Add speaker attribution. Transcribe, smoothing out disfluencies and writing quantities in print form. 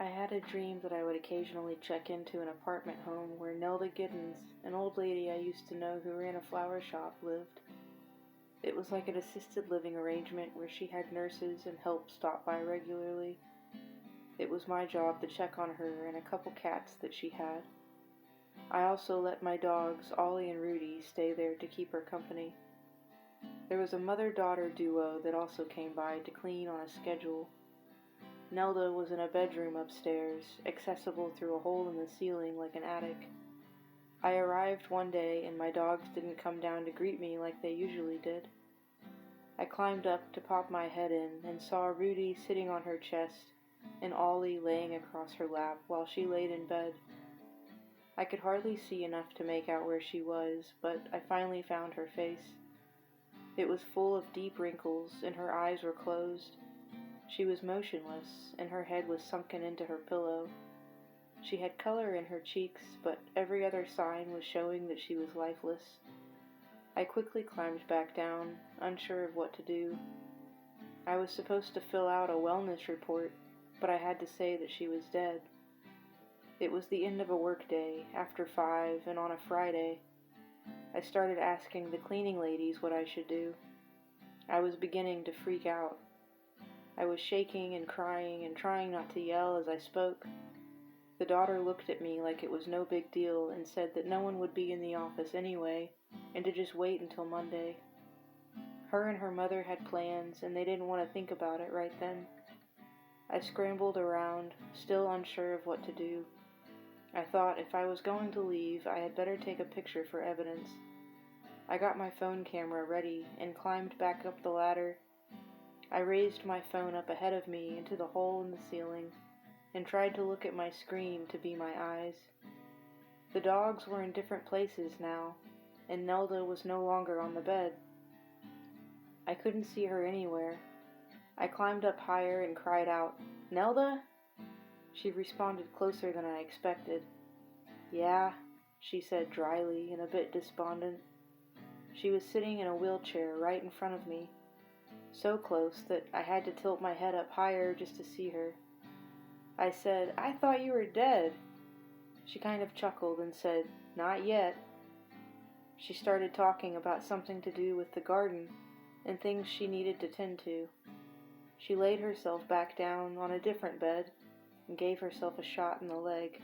Speaker 1: I had a dream that I would occasionally check into an apartment home where Nelda Giddens, an old lady I used to know who ran a flower shop, lived. It was like an assisted living arrangement where she had nurses and help stop by regularly. It was my job to check on her and a couple cats that she had. I also let my dogs, Ollie and Rudy, stay there to keep her company. There was a mother-daughter duo that also came by to clean on a schedule. Nelda was in a bedroom upstairs, accessible through a hole in the ceiling like an attic. I arrived one day and my dogs didn't come down to greet me like they usually did. I climbed up to pop my head in and saw Rudy sitting on her chest and Ollie laying across her lap while she laid in bed. I could hardly see enough to make out where she was, but I finally found her face. It was full of deep wrinkles and her eyes were closed. She was motionless, and her head was sunken into her pillow. She had color in her cheeks, but every other sign was showing that she was lifeless. I quickly climbed back down, unsure of what to do. I was supposed to fill out a wellness report, but I had to say that she was dead. It was the end of a workday, after 5, and on a Friday. I started asking the cleaning ladies what I should do. I was beginning to freak out. I was shaking and crying and trying not to yell as I spoke. The daughter looked at me like it was no big deal and said that no one would be in the office anyway, and to just wait until Monday. Her and her mother had plans, and they didn't want to think about it right then. I scrambled around, still unsure of what to do. I thought if I was going to leave, I had better take a picture for evidence. I got my phone camera ready and climbed back up the ladder. I raised my phone up ahead of me into the hole in the ceiling and tried to look at my screen to be my eyes. The dogs were in different places now, and Nelda was no longer on the bed. I couldn't see her anywhere. I climbed up higher and cried out, "Nelda?" She responded closer than I expected. "Yeah," she said dryly and a bit despondent. She was sitting in a wheelchair right in front of me, so close that I had to tilt my head up higher just to see her. I said, "I thought you were dead." She kind of chuckled and said, "Not yet." She started talking about something to do with the garden and things she needed to tend to. She laid herself back down on a different bed and gave herself a shot in the leg.